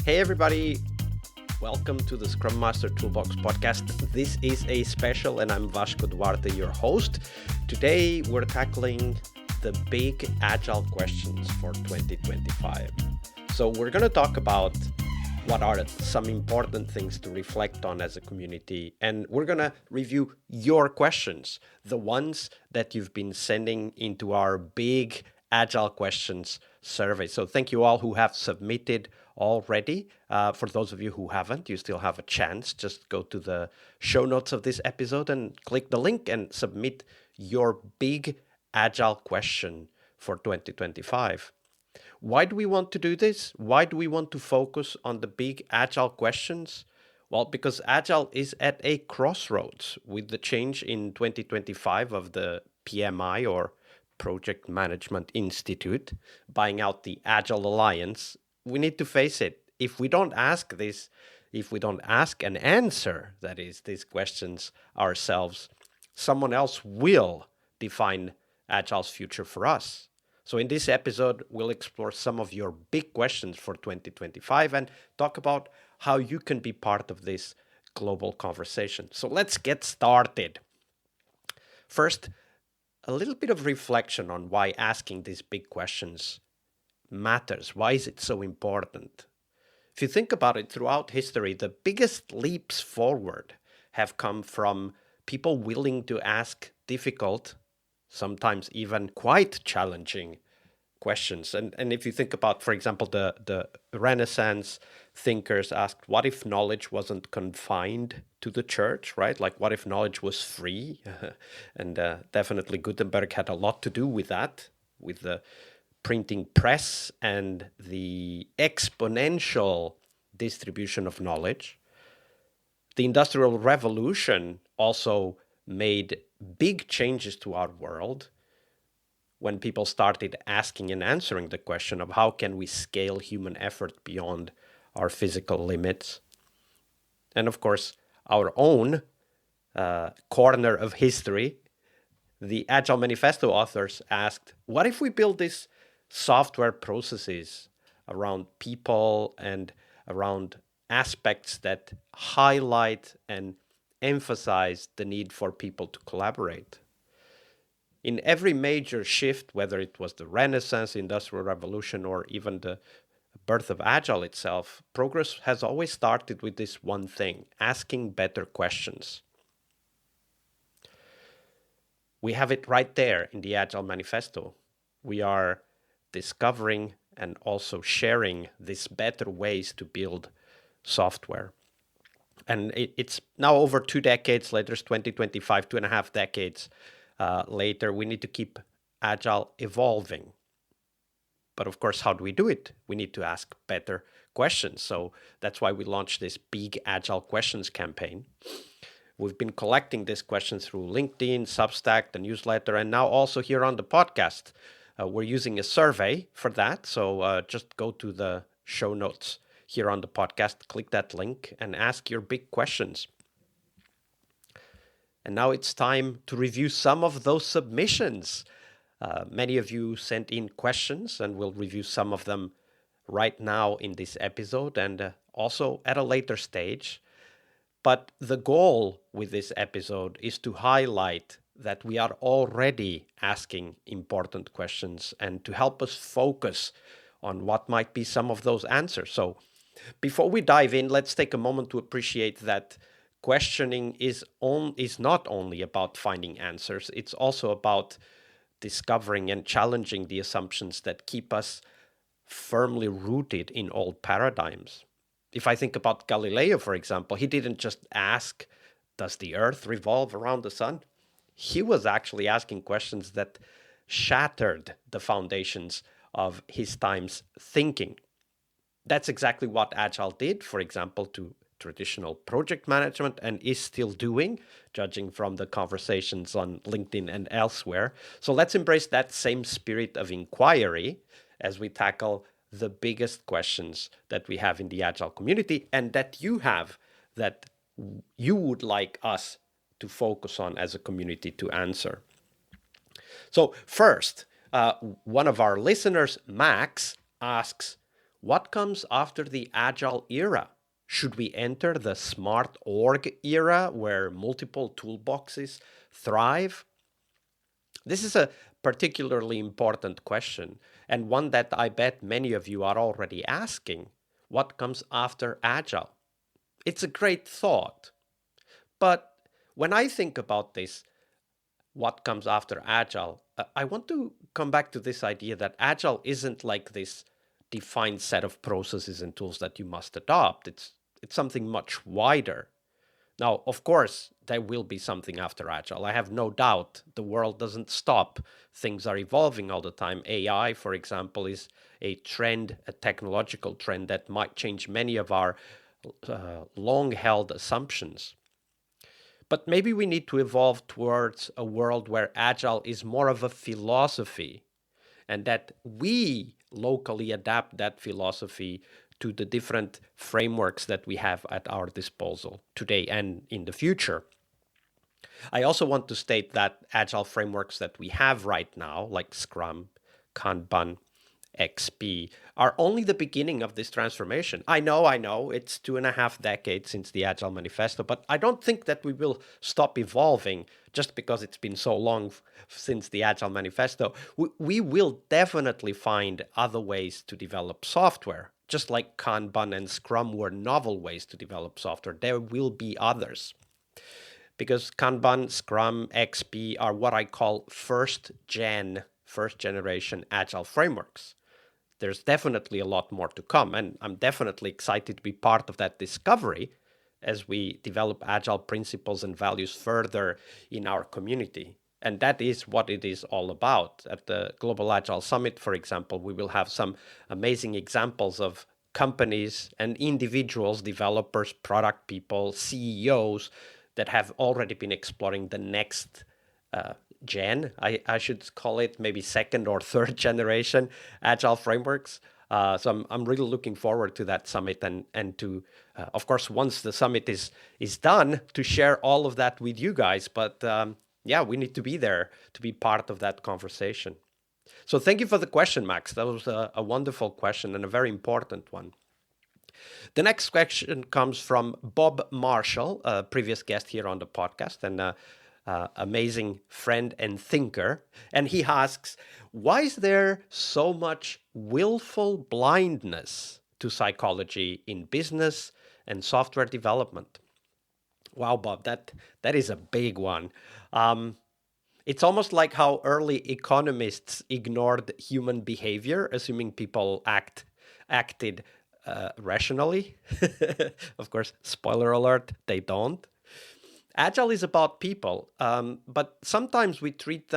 Hey everybody, welcome to the Scrum Master Toolbox podcast. This is a special and I'm Vasco Duarte, your host. Today we're tackling the big Agile questions for 2025. So we're going to talk about what are some important things to reflect on as a community, and we're going to review your questions, the ones that you've been sending into our big Agile Questions survey. So thank you all who have submitted already. For those of you who haven't, you still have a chance. Just go to the show notes of this episode and click the link and submit your big Agile question for 2025. Why do we want to do this? Why do we want to focus on the big Agile questions? Well, because Agile is at a crossroads with the change in 2025 of the PMI, or Project Management Institute, buying out the Agile Alliance. We need to face it. If we don't ask and answer, that is, these questions ourselves, someone else will define Agile's future for us. So in this episode, we'll explore some of your big questions for 2025 and talk about how you can be part of this global conversation. So let's get started. First, a little bit of reflection on why asking these big questions matters. Why is it so important? If you think about it, throughout history, the biggest leaps forward have come from people willing to ask difficult, sometimes even quite challenging questions. And if you think about, for example, the Renaissance thinkers asked, what if knowledge wasn't confined to the church, right? Like, what if knowledge was free? And definitely Gutenberg had a lot to do with that, with the printing press and the exponential distribution of knowledge. The Industrial Revolution also made big changes to our world when people started asking and answering the question of how can we scale human effort beyond our physical limits. And of course, our own corner of history, the Agile Manifesto authors asked, what if we build these software processes around people and around aspects that highlight and emphasize the need for people to collaborate? In every major shift, whether it was the Renaissance, Industrial Revolution, or even the birth of Agile itself, progress has always started with this one thing: asking better questions. We have it right there in the Agile Manifesto. We are discovering and also sharing these better ways to build software. And it's now over 2 decades later, it's 2025, 2.5 decades later. We need to keep Agile evolving. But of course, how do we do it? We need to ask better questions. So that's why we launched this big Agile Questions campaign. We've been collecting these questions through LinkedIn, Substack, the newsletter, and now also here on the podcast. We're using a survey for that. So just go to the show notes here on the podcast, click that link, and ask your big questions. And now it's time to review some of those submissions. Many of you sent in questions, and we'll review some of them right now in this episode and also at a later stage. But the goal with this episode is to highlight that we are already asking important questions and to help us focus on what might be some of those answers. So before we dive in, let's take a moment to appreciate that questioning is not only about finding answers, it's also about discovering and challenging the assumptions that keep us firmly rooted in old paradigms. If I think about Galileo, for example, he didn't just ask, does the earth revolve around the sun? He was actually asking questions that shattered the foundations of his time's thinking. That's exactly what Agile did, for example, to traditional project management, and is still doing, judging from the conversations on LinkedIn and elsewhere. So let's embrace that same spirit of inquiry as we tackle the biggest questions that we have in the Agile community and that you have, that you would like us to focus on as a community to answer. So first, one of our listeners, Max, asks, What comes after the Agile era? Should we enter the smart org era where multiple toolboxes thrive? This is a particularly important question, and one that I bet many of you are already asking. What comes after Agile? It's a great thought, but when I think about this, what comes after Agile, I want to come back to this idea that Agile isn't like this defined set of processes and tools that you must adopt. It's something much wider. Now, of course, there will be something after Agile. I have no doubt. The world doesn't stop. Things are evolving all the time. AI, for example, is a trend, a technological trend that might change many of our long-held assumptions. But maybe we need to evolve towards a world where Agile is more of a philosophy and that we locally adapt that philosophy to the different frameworks that we have at our disposal today and in the future. I also want to state that Agile frameworks that we have right now, like Scrum, Kanban, XP, are only the beginning of this transformation. I know, it's 2.5 decades since the Agile Manifesto, but I don't think that we will stop evolving just because it's been so long since the Agile Manifesto. We will definitely find other ways to develop software. Just like Kanban and Scrum were novel ways to develop software, there will be others. Because Kanban, Scrum, XP are what I call first generation Agile frameworks. There's definitely a lot more to come, and I'm definitely excited to be part of that discovery as we develop Agile principles and values further in our community. And that is what it is all about. At the Global Agile Summit, for example, we will have some amazing examples of companies and individuals, developers, product people, CEOs that have already been exploring the next I should call it maybe second or third generation Agile frameworks. So I'm really looking forward to that summit and to, of course, once the summit is done, to share all of that with you guys. But yeah, we need to be there to be part of that conversation. So thank you for the question, Max. That was a wonderful question and a very important one. The next question comes from Bob Marshall, a previous guest here on the podcast and amazing friend and thinker. And he asks, why is there so much willful blindness to psychology in business and software development? Wow, Bob, that is a big one. It's almost like how early economists ignored human behavior, assuming people acted rationally. Of course, spoiler alert, they don't. Agile is about people, but sometimes we treat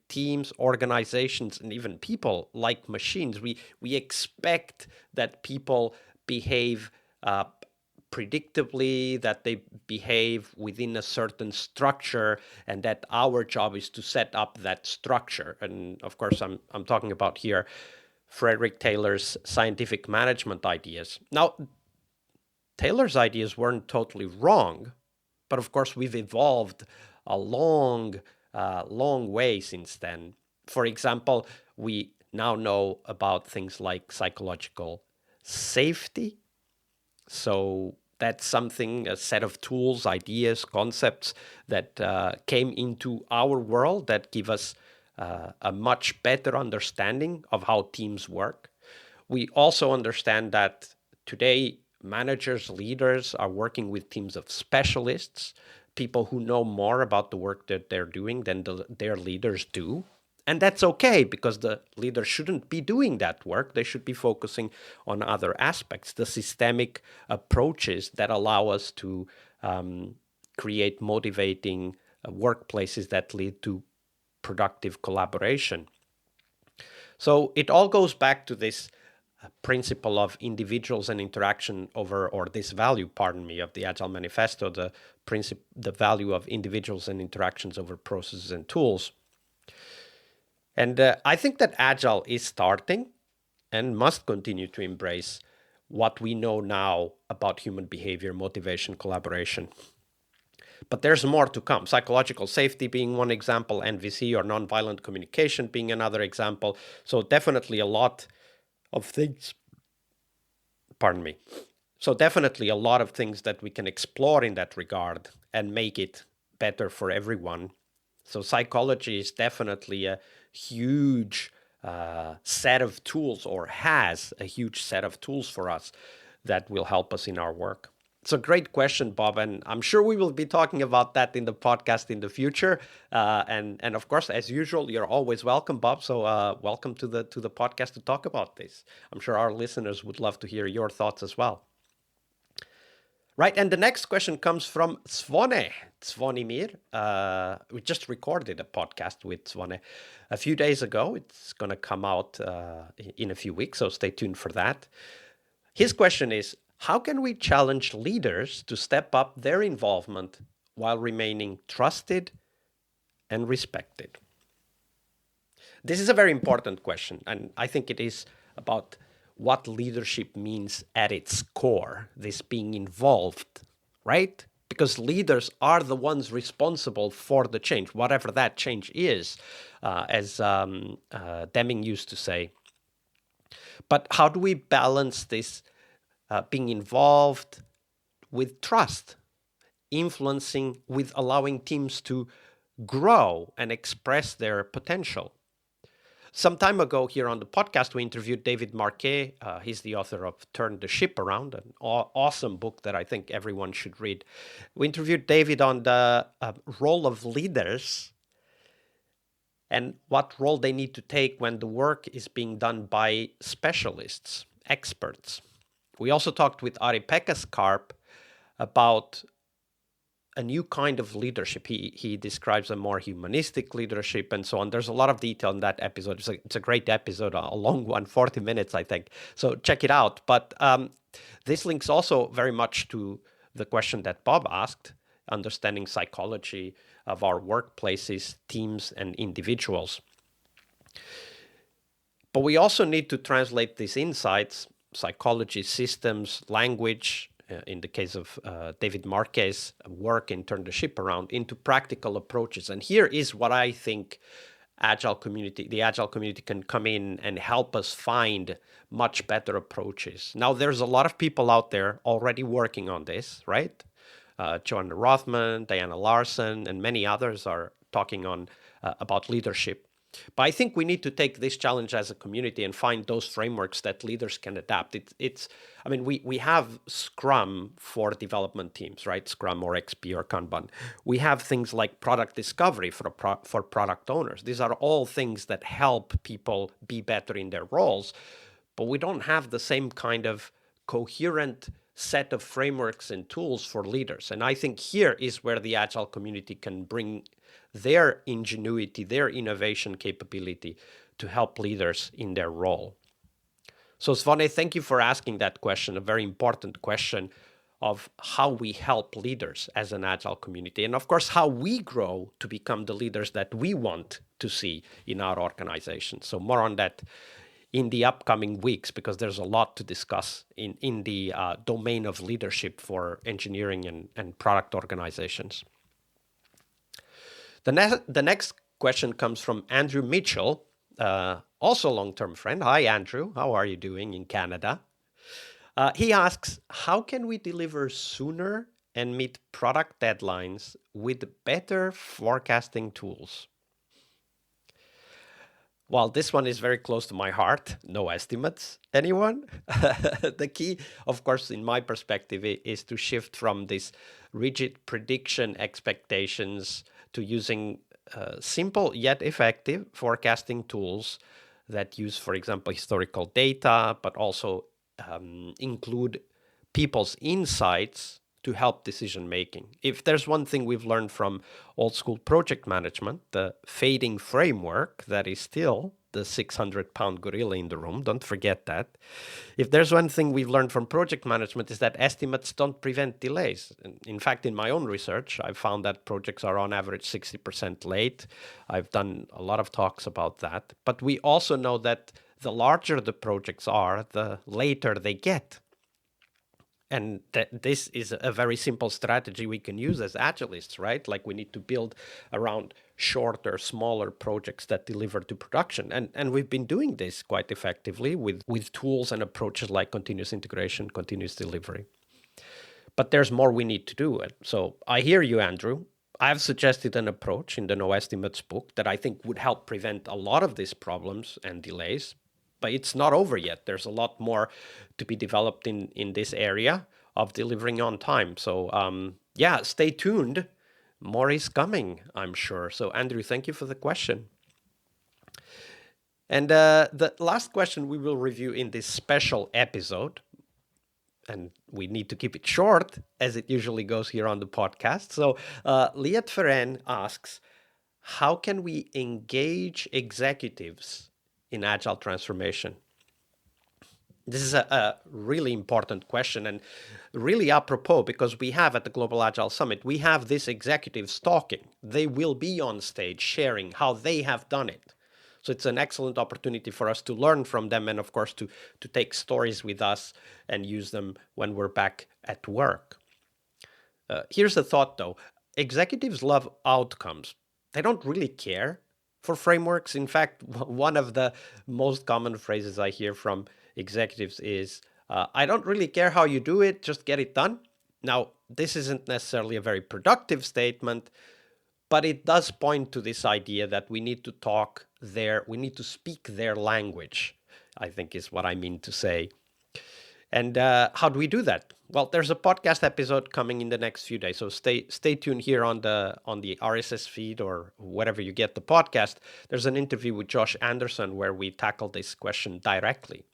teams, organizations, and even people like machines. We expect that people behave predictably, that they behave within a certain structure, and that our job is to set up that structure. And of course, I'm talking about here Frederick Taylor's scientific management ideas. Now, Taylor's ideas weren't totally wrong, but of course, we've evolved a long way since then. For example, we now know about things like psychological safety. So that's something, a set of tools, ideas, concepts that came into our world that give us a much better understanding of how teams work. We also understand that today managers, leaders are working with teams of specialists, people who know more about the work that they're doing than their leaders do. And that's okay, because the leader shouldn't be doing that work. They should be focusing on other aspects, the systemic approaches that allow us to create motivating workplaces that lead to productive collaboration. So it all goes back to this principle of individuals and interaction over, or this value, pardon me, of the Agile Manifesto, the value of individuals and interactions over processes and tools. And I think that Agile is starting and must continue to embrace what we know now about human behavior, motivation, collaboration. But there's more to come. Psychological safety being one example, NVC or nonviolent communication being another example. So definitely a lot of things Pardon me. So definitely a lot of things that we can explore in that regard and make it better for everyone. So psychology is definitely a huge set of tools, or has a huge set of tools for us that will help us in our work. It's a great question, Bob, and I'm sure we will be talking about that in the podcast in the future. And of course, as usual, you're always welcome, Bob. So welcome to the podcast to talk about this. I'm sure our listeners would love to hear your thoughts as well. Right, and the next question comes from Zvonimir. We just recorded a podcast with Zvone a few days ago. It's going to come out in a few weeks, so stay tuned for that. His question is, how can we challenge leaders to step up their involvement while remaining trusted and respected? This is a very important question, and I think it is about what leadership means at its core, this being involved, right? Because leaders are the ones responsible for the change, whatever that change is, as Deming used to say. But how do we balance this being involved with trust, influencing with allowing teams to grow and express their potential? Some time ago here on the podcast, we interviewed David Marquet. He's the author of Turn the Ship Around, an awesome book that I think everyone should read. We interviewed David on the role of leaders and what role they need to take when the work is being done by specialists, experts. We also talked with Ari-Pekka Skarp about a new kind of leadership. He describes a more humanistic leadership and so on. There's a lot of detail in that episode. It's a great episode, a long one, 40 minutes, I think. So check it out. But this links also very much to the question that Bob asked, understanding psychology of our workplaces, teams, and individuals. But we also need to translate these insights, psychology, systems, language, in the case of David Marquez's work in Turn the Ship Around, into practical approaches. And here is what I think the Agile community can come in and help us find much better approaches. Now, there's a lot of people out there already working on this, right? Joanna Rothman, Diana Larson, and many others are talking on about leadership. But I think we need to take this challenge as a community and find those frameworks that leaders can adapt. We have Scrum for development teams, right? Scrum or XP or Kanban. We have things like product discovery for product owners. These are all things that help people be better in their roles. But we don't have the same kind of coherent set of frameworks and tools for leaders. And I think here is where the Agile community can bring their ingenuity, their innovation capability to help leaders in their role. So Svane, thank you for asking that question, a very important question of how we help leaders as an Agile community, and of course, how we grow to become the leaders that we want to see in our organization. So more on that in the upcoming weeks, because there's a lot to discuss in the domain of leadership for engineering and product organizations. The next question comes from Andrew Mitchell, also a long-term friend. Hi, Andrew. How are you doing in Canada? He asks, how can we deliver sooner and meet product deadlines with better forecasting tools? Well, this one is very close to my heart. No estimates, anyone? The key, of course, in my perspective, is to shift from this rigid prediction expectations to using simple yet effective forecasting tools that use, for example, historical data, but also include people's insights to help decision making. If there's one thing we've learned from old school project management, the fading framework that is still the 600-pound gorilla in the room, don't forget that. If there's one thing we've learned from project management is that estimates don't prevent delays. In fact, in my own research, I've found that projects are on average 60% late. I've done a lot of talks about that. But we also know that the larger the projects are, the later they get. And this is a very simple strategy we can use as agilists, right? Like we need to build around shorter, smaller projects that deliver to production. And we've been doing this quite effectively with tools and approaches like continuous integration, continuous delivery. But there's more we need to do. So I hear you, Andrew. I've suggested an approach in the No Estimates book that I think would help prevent a lot of these problems and delays. But it's not over yet. There's a lot more to be developed in this area of delivering on time. So yeah, stay tuned. More is coming, I'm sure. So Andrew, thank you for the question. And the last question we will review in this special episode, and we need to keep it short, as it usually goes here on the podcast. So Liat Ferren asks, how can we engage executives in Agile transformation? This is a really important question and really apropos, because we have at the Global Agile Summit, we have these executives talking. They will be on stage sharing how they have done it. So it's an excellent opportunity for us to learn from them and, of course, to take stories with us and use them when we're back at work. Here's the thought, though. Executives love outcomes. They don't really care for frameworks. In fact, one of the most common phrases I hear from executives is, I don't really care how you do it, just get it done. Now, this isn't necessarily a very productive statement, but it does point to this idea that we need to speak their language, I think is what I mean to say. And how do we do that? Well, there's a podcast episode coming in the next few days, so stay tuned here on the RSS feed or wherever you get the podcast. There's an interview with Josh Anderson where we tackle this question directly.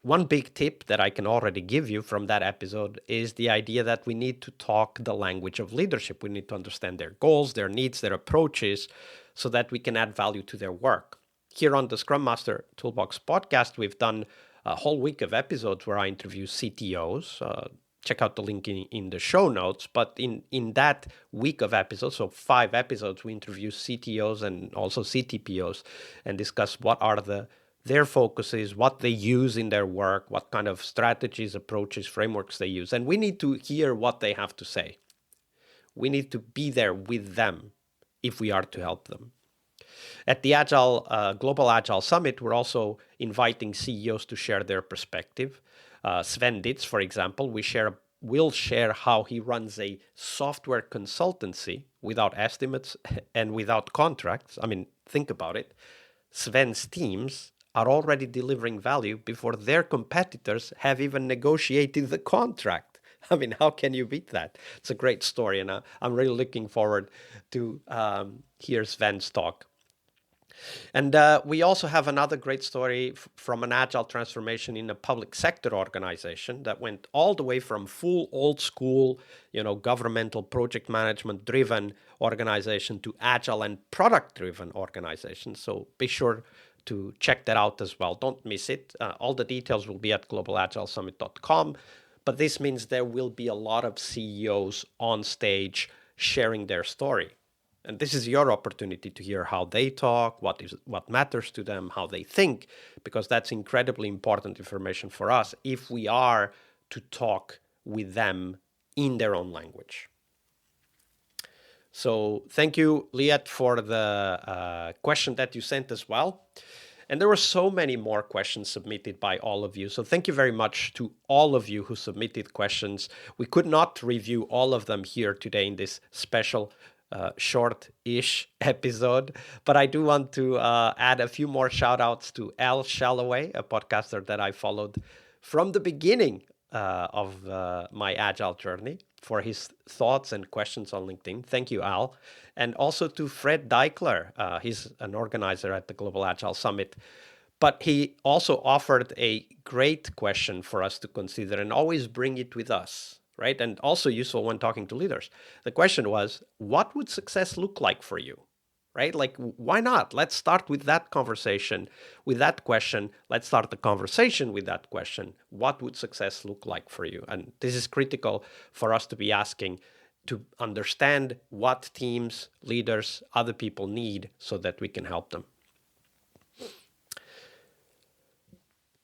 One big tip that I can already give you from that episode is the idea that we need to talk the language of leadership. We need to understand their goals, their needs, their approaches, so that we can add value to their work. Here on the Scrum Master Toolbox podcast, we've done a whole week of episodes where I interview CTOs. Check out the link in the show notes. But in that week of episodes, so 5 episodes, we interview CTOs and also CTPOs and discuss what are their focuses, what they use in their work, what kind of strategies, approaches, frameworks they use. And we need to hear what they have to say. We need to be there with them if we are to help them. At the Global Agile Summit, we're also inviting CEOs to share their perspective. Sven Ditz, for example, will share how he runs a software consultancy without estimates and without contracts. I mean, think about it. Sven's teams are already delivering value before their competitors have even negotiated the contract. I mean, how can you beat that? It's a great story, and I'm really looking forward to hear Sven's talk. And we also have another great story from an agile transformation in a public sector organization that went all the way from full old school, governmental project management driven organization to agile and product driven organization. So be sure to check that out as well. Don't miss it. All the details will be at globalagilesummit.com. But this means there will be a lot of CEOs on stage sharing their story. And this is your opportunity to hear how they talk, what matters to them, how they think, because that's incredibly important information for us if we are to talk with them in their own language. So thank you, Liat, for the question that you sent as well. And there were so many more questions submitted by all of you. So thank you very much to all of you who submitted questions. We could not review all of them here today in this special short-ish episode, but I do want to add a few more shout-outs to Al Shalloway, a podcaster that I followed from the beginning of my Agile journey, for his thoughts and questions on LinkedIn. Thank you, Al. And also to Fred Deichler. He's an organizer at the Global Agile Summit. But he also offered a great question for us to consider and always bring it with us, right? And also useful when talking to leaders. The question was, what would success look like for you? Right? Like, why not? Let's start with that conversation, with that question. Let's start the conversation with that question. What would success look like for you? And this is critical for us to be asking, to understand what teams, leaders, other people need so that we can help them.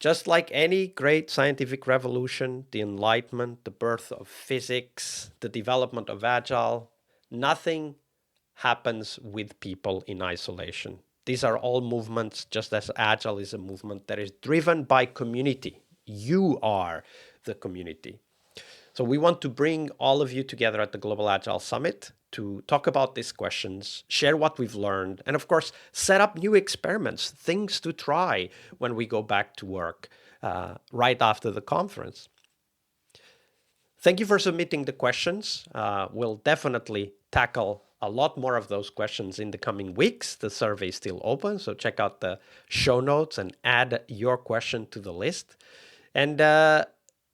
Just like any great scientific revolution, the Enlightenment, the birth of physics, the development of Agile, nothing happens with people in isolation. These are all movements, just as Agile is a movement that is driven by community. You are the community. So we want to bring all of you together at the Global Agile Summit to talk about these questions, share what we've learned, and of course, set up new experiments, things to try when we go back to work right after the conference. Thank you for submitting the questions. We'll definitely tackle a lot more of those questions in the coming weeks. The survey is still open, so check out the show notes and add your question to the list. And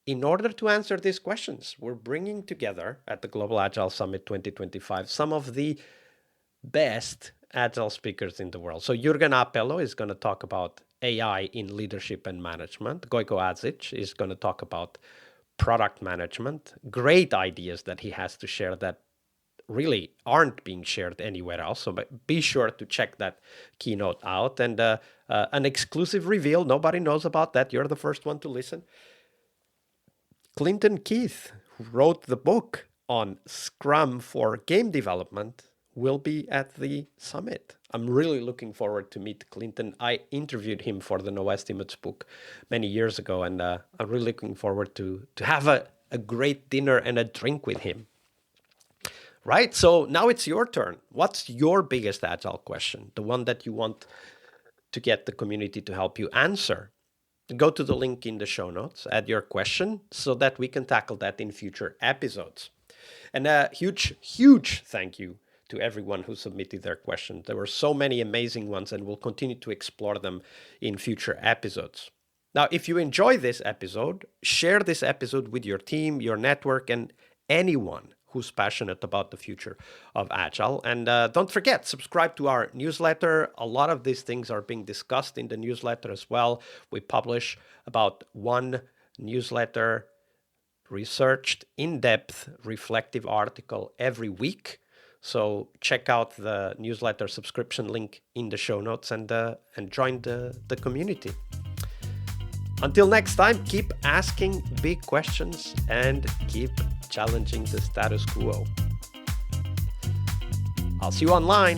in order to answer these questions, we're bringing together at the Global Agile Summit 2025 some of the best Agile speakers in the world. So Jürgen Apello is going to talk about AI in leadership and management. Gojko Azic is going to talk about product management. Great ideas that he has to share that really aren't being shared anywhere else. So be sure to check that keynote out. And an exclusive reveal, nobody knows about that. You're the first one to listen. Clinton Keith, who wrote the book on Scrum for game development, will be at the summit. I'm really looking forward to meet Clinton. I interviewed him for the No Estimates book many years ago, and I'm really looking forward to have a great dinner and a drink with him. Right, so now it's your turn. What's your biggest Agile question? The one that you want to get the community to help you answer? Go to the link in the show notes, add your question so that we can tackle that in future episodes. And a huge, huge thank you to everyone who submitted their questions. There were so many amazing ones, and we'll continue to explore them in future episodes. Now, if you enjoy this episode, share this episode with your team, your network, and anyone who's passionate about the future of Agile. And don't forget, subscribe to our newsletter. A lot of these things are being discussed in the newsletter as well. We publish about one newsletter, researched, in-depth, reflective article every week. So check out the newsletter subscription link in the show notes and join the community. Until next time, keep asking big questions and keep challenging the status quo. I'll see you online.